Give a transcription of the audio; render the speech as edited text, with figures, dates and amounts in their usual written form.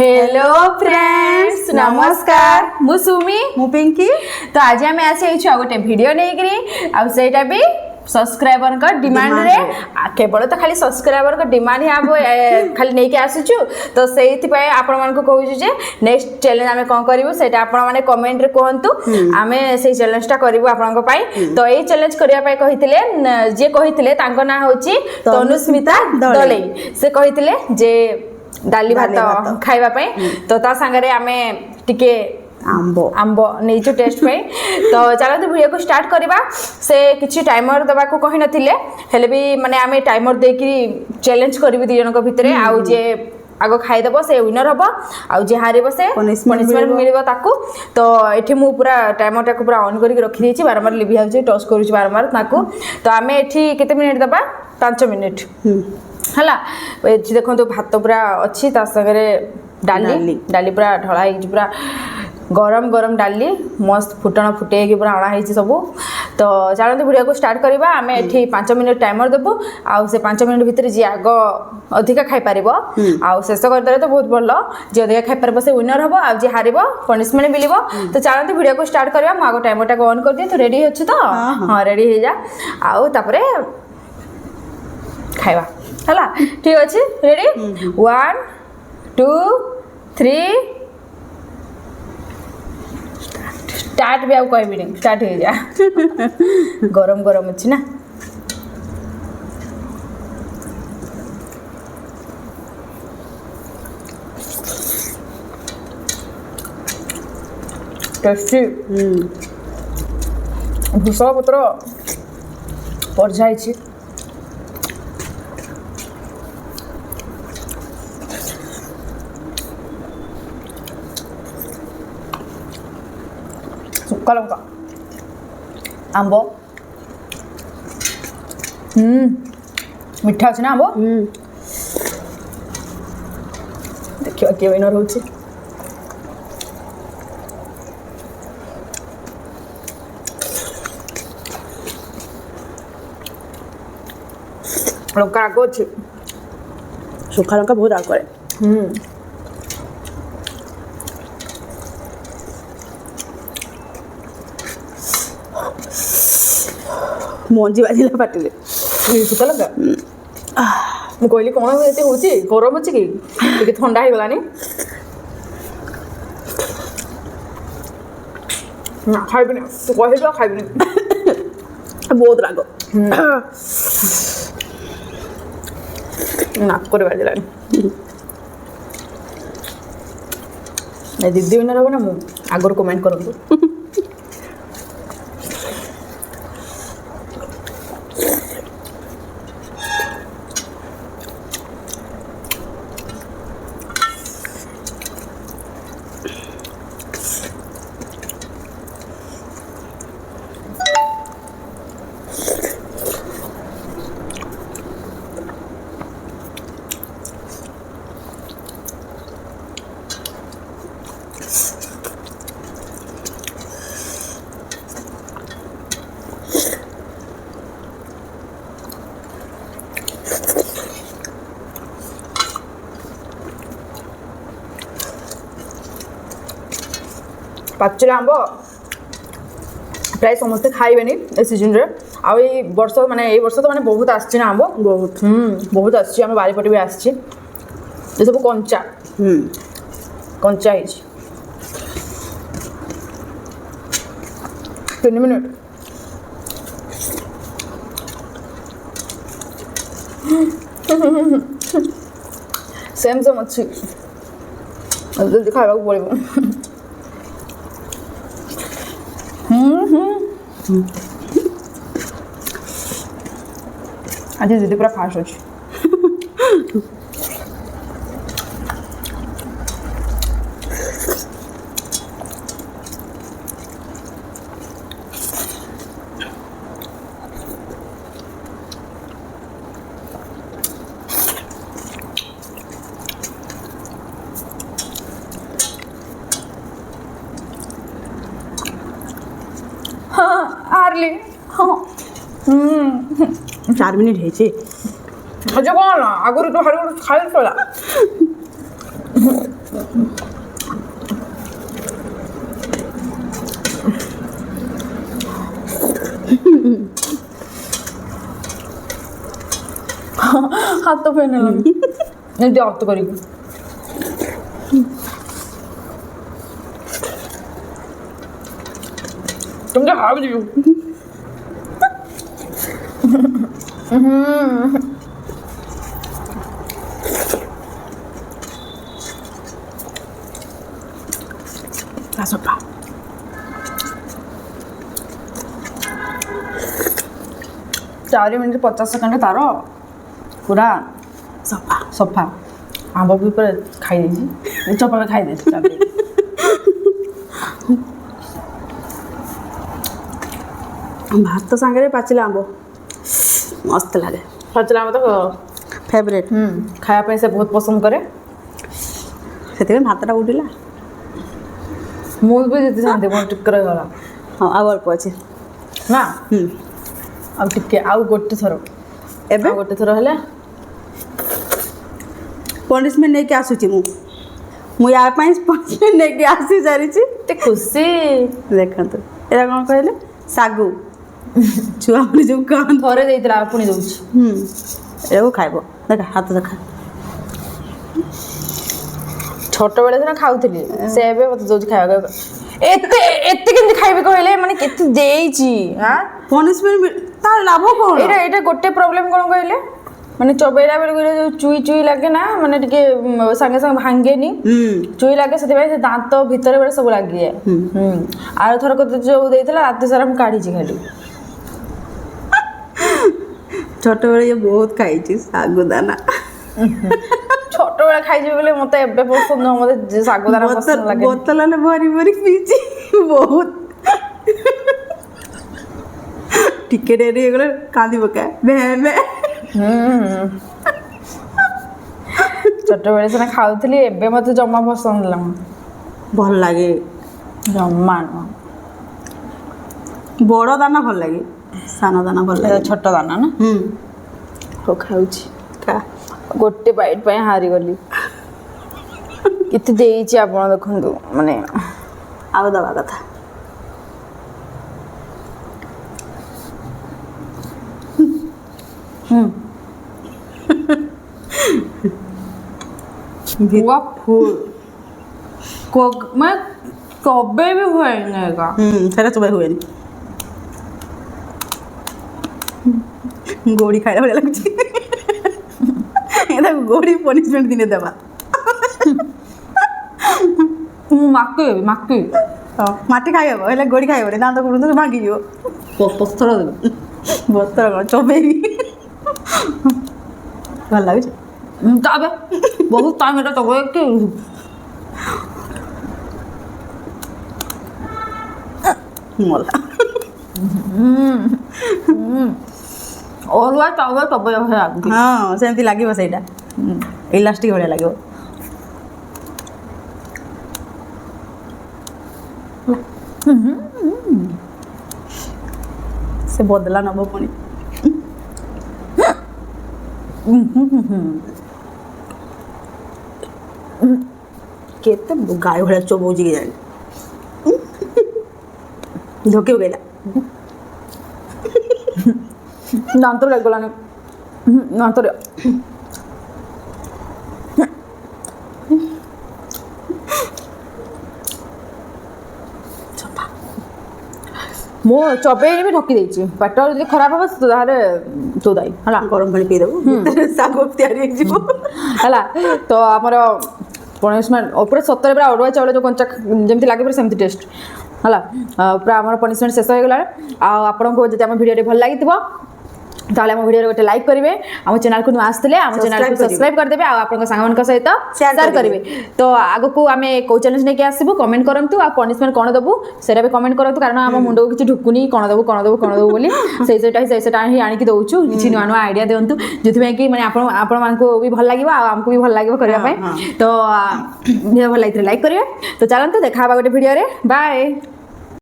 Hello friends नमस्कार मु सुमी मु पिंकी तो आज आम आसी गोटे भिडियो नहीं आईटा भी सब्सक्राइबर का डिमांड रे केवल तो खाली सब्सक्राइबर का डिमांड ही खाली नहीं आसुचु तो से आपण मान को कहूँ जे नेक्स्ट चैलेंज आम कौन करूँ से आपण मैंने कमेंट रे कहतु आम से चैलेंजटा करूँ आपण तो यही चैलेंज करने कही जे कही ना हूँ तनुस्मिता दलई से कही जे डाली भात खाइबा तो ता संगे आमे टिके आंबो नहीं टेस्ट पे तो चलते वीडियो को स्टार्ट करवा से किसी टाइमर दबा को कही नथिले हेले भी माने आमे टाइमर देकी चैलेंज करबी दी जन को भितरे आउ जे आगो खाइदेव से विनर हम आउ जे हारिब से पनिशमेंट मिलिबो ताकू तो एठी मु पूरा टाइमर टाको पूरा ऑन करके रखी देछि बारंबार लिभि जाउछि टच करूछि बारंबार ताकू तो आमे एठी केते मिनिट दबा 5 मिनिट हला एठी देखो तो भात पूरा अच्छी ता संगे डाली पूरा ढला है पूरा गरम गरम डाली मस्त फुटण फुटे पूरा अणा है सब तो चलते वीडियो को स्टार्ट करवा आम एठी 5 मिनिट टाइमर देबू आउ से 5 मिनिट भितर जी आग अधिका खाई पारिबो आउ शेष करदे तो बहुत भल जे अधिका खाई पारिबो से विनर हबो आउ जे हारिबो पनिशमेंट मिलिबो तो चलते वीडियो को स्टार्ट करवा मु आगो टाइमर टा ऑन कर दिए तो रेडी अछि तो हां रेडी हो जा आउ तापरे खाइबा हला ठीक अछि रेडी 1 2 3 स्टार्ट भी आउ कहबी नहीं स्टार्ट हो जा गरम गरम अछि ना टेस्टी भूषण पत्र पड़ जाए सुक्का लंका आंब मीठा अच्छे ना आंब देखिए किए विनर हो लंका आग अच्छे सुखा लंका बहुत आग करे मंजी बाजिला पाटिले सुखा लंका ମୁଁ କହିଲି କ'ଣ ଏତେ ହେଉଛି ଗରମ ଅଛି କି ଟିକେ ଥଣ୍ଡା ହେଇଗଲାନି ନା ଖାଇବିନି ତୁ କହିଲୁ ଖାଇବିନି ବହୁତ ରାଗ ନାକରେ ବାଜିଲାନି ଦିଦି ବିନା ରହିବ ନା ମୁଁ ଆଗରୁ କମେଣ୍ଟ କରନ୍ତୁ पाचला आंब प्राय समस्ते खाइबेनी ए सीजन रे आ वर्ष माने ए वर्ष तो माने बहुत आछि ना आंब बहुत आछि हम बारीपटे भी आछि ये सब कंचा कंचा है 3 मिनट सेम सेम अच्छी जल्दी खाइबा को पड़िबो आज दीदी पूरा फास्ट अच्छी हारली हाँ 4 मिनिट ହେଇଛି जो कौन आगुरी तो हर खाई पड़ा ହାତ ପେନ୍ ହେଲାଣି ଏମିତି ଅର୍ଥ କରିକି ତୁମେ ଭାବିଯିବୁ ସଫା 4 ମିନିଟ୍ 50 ସେକେଣ୍ଡ ତାର ପୁରା ସଫା ସଫା ଆମ୍ବ ବି ପୁରା ଖାଇ ଦେଇଛି ଚପାରେ ଖାଇ ଦେଇଛି ଭାତ ସାଙ୍ଗରେ ପାଚିଲା ଆମ୍ବ ମସ୍ତ ଲାଗେ ପାଚିଲା ଆମ୍ବ ତ ଫେଭରେଟ୍ ଖାଇବା ପାଇଁ ସେ ବହୁତ ପସନ୍ଦ କରେ ସେଥିପାଇଁ ଭାତଟା ଉଠିଲା ମୁଁ ବି ଜିତିଥାନ୍ତି ମୋର ଟିକେ ରହିଗଲା ହଁ ଆଉ ଅଳ୍ପ ଅଛି ନା ଆଉ ଟିକେ ଆଉ ଗୋଟେ ଥର ଏବେ ଆଉ ଗୋଟେ ଥର ହେଲେ ପନିସମେଣ୍ଟ ନେଇକି ଆସୁଛି ମୁଁ ୟା ପାଇଁ ପନିସମେଣ୍ଟ ନେଇକି ଆସି ସାରିଛି ଏତେ ଖୁସି ଦେଖନ୍ତୁ ଏଇଟା କ'ଣ କହିଲେ ଶାଗୁ ଛୁଆମାନେ ଯେଉଁ ଖାଆନ୍ତି ଥରେ ଦେଇଥିଲା ପୁଣି ଦଉଛି ଏଟାକୁ ଖାଇବ ଦେଖା ହାତ ଦେଖା ଛୋଟବେଳେ ସିନା ଖାଉଥିଲି ସେ ଏବେ ମତେ ଦଉଛି ଖାଇବାକୁ ଏତେ ଏତେ କେମିତି ଖାଇବେ କହିଲେ ମାନେ କେତେ ଦେଇଛି ପନିସମେଣ୍ଟ ତାର ଲାଭ କ'ଣ ଏଇଟା ଗୋଟେ ପ୍ରୋବ୍ଲେମ କ'ଣ କହିଲେ ମାନେ ଚବେଇଲା ବେଳକୁ ଯୋଉ ଚୁଇ ଚୁଇ ଲାଗେ ନା ମାନେ ଟିକେ ସାଙ୍ଗେ ସାଙ୍ଗେ ଭାଙ୍ଗେନି ଚୁଇ ଲାଗେ ସେଥିପାଇଁ ସେ ଦାନ୍ତ ଭିତରେ ବେଳେ ସବୁ ଲାଗିଯାଏ ଆର ଥରକ ଯୋଉ ଦେଇଥିଲା ରାତି ସାରା ମୁଁ କାଢିଛି ଖାଲି ଛୋଟବେଳେ ଇଏ ବହୁତ ଖାଇଛି ଶାଗୁ ଦାନା ଛୋଟବେଳେ ଖାଇଛି ବୋଲି ମତେ ଏବେ ପସନ୍ଦ ନୁହଁ ମତେ ଶାଗୁ ଦାନା ପସନ୍ଦ ଲାଗେ ବୋତଲରେ ଭରି ଭରି ପିଇଛି ବହୁତ ଟିକେ ଡେରି ହେଇଗଲେ କାନ୍ଦି ପକାଏ ଭେ ଛୋଟବେଳେ ସିନା ଖାଉଥିଲି ଏବେ ମତେ ଜମା ପସନ୍ଦ ହେଲା ଭଲ ଲାଗେ ଜମା ନୁହଁ ବଡ଼ ଦାନା ଭଲ ଲାଗେ ସାନ ଦାନା ଭଲ ଲାଗେ ଛୋଟ ଦାନା ନା ହଉ ଖାଉଛି ଗୋଟେ ବାଇଟ୍ ପାଇଁ ହାରିଗଲି କେତେ ଦେଇଛି ଆପଣ ଦେଖନ୍ତୁ ମାନେ ଆଉ ଦେବା କଥା हुआ फूल मैं कभी भी हुएगा ସେଇଟା ଚୋବାଇ ହୁଏନି ଗୋଡ଼ି ଖାଇଲା ଭଳିଆ ଲାଗୁଛି ତାକୁ ଗୋଡ଼ି ପନିସମେଣ୍ଟ ଦିନେ ଦେବା ମାକି ମାଟି ଖାଇବ ହେଲେ ଗୋଡ଼ି ଖାଇବନି ଦାନ୍ତ କୁହନ୍ତୁ ଭାଙ୍ଗିଯିବ ପଥର ଦେବି ବତର କ'ଣ ଚୋବେଇବି ଭଲ ଲାଗୁଛି ତାପରେ ବହୁତ ଟାଇମ୍ ଏଟା ତବ କି ମଲା ଅରୁଆ ଚାଉଳ ତବ ଭଳିଆ ହଁ ସେମିତି ଲାଗିବ ସେଇଟା ଇଲାଷ୍ଟିକ୍ ଭଳିଆ ଲାଗିବ ସେ ବଦଲା ନେବ ପୁଣି କେତେ ଗାଈ ଭଳିଆ ଚୋବଉଛି କି ଜାଣି ଧୋକେ ପକେଇଲା ଦାନ୍ତ ଲାଗିଗଲାନି ଦାନ୍ତରେ ମୁଁ ଚବେଇରେ ବି ଢକି ଦେଇଛି ପେଟ ଯଦି ଖରାପ ହେବ ତାହେଲେ ତୁ ଦାୟୀ ହେଲା ଗରମ ପାଣି ପିଇଦେବୁ ଶାଗ ତିଆରି ହେଇଯିବ ହେଲା ତ ଆମର ପନିସମେଣ୍ଟ ଉପରେ ସତରେ ପୁରା ଅରୁଆ ଚାଉଳ ଯେଉଁ କଞ୍ଚା ଯେମିତି ଲାଗେ ପୁରା ସେମିତି ଟେଷ୍ଟ ହେଲା ପୁରା ଆମର ପନିସମେଣ୍ଟ ଶେଷ ହୋଇଗଲାଣି ଆଉ ଆପଣଙ୍କୁ ଯଦି ଆମ ଭିଡ଼ିଓଟି ଭଲ ଲାଗିଥିବ ତାହେଲେ ଆମ ଭିଡ଼ିଓରେ ଗୋଟେ ଲାଇକ୍ କରିବେ ଆମ ଚ୍ୟାନେଲକୁ ନୂଆ ଆସିଥିଲେ ଆମ ଚ୍ୟାନେଲକୁ ସବସ୍କ୍ରାଇବ୍ କରିଦେବେ ଆଉ ଆପଣଙ୍କ ସାଙ୍ଗମାନଙ୍କ ସହିତ ସେୟାର କରିବେ ତ ଆଗକୁ ଆମେ କେଉଁ ଚ୍ୟାଲେଞ୍ଜ ନେଇକି ଆସିବୁ କମେଣ୍ଟ କରନ୍ତୁ ଆଉ ପନିସମେଣ୍ଟ କ'ଣ ଦେବୁ ସେଇଟା ବି କମେଣ୍ଟ କରନ୍ତୁ କାରଣ ଆମ ମୁଣ୍ଡକୁ କିଛି ଢୁକୁନି କ'ଣ ଦେବୁ ବୋଲି ସେଇଟା ହିଁ ଆଣିକି ଦେଉଛୁ କିଛି ନୂଆ ନୂଆ ଆଇଡ଼ିଆ ଦିଅନ୍ତୁ ଯେଉଁଥିପାଇଁ କି ମାନେ ଆପଣମାନଙ୍କୁ ବି ଭଲ ଲାଗିବ ଆଉ ଆମକୁ ବି ଭଲ ଲାଗିବ କରିବା ପାଇଁ ତ ଭିଡ଼ିଓ ଭଲ ଲାଗିଥିଲେ ଲାଇକ୍ କରିବେ ତ ଚାଲନ୍ତୁ ଦେଖା ହେବା ଗୋଟେ ଭିଡ଼ିଓରେ ବାଏ।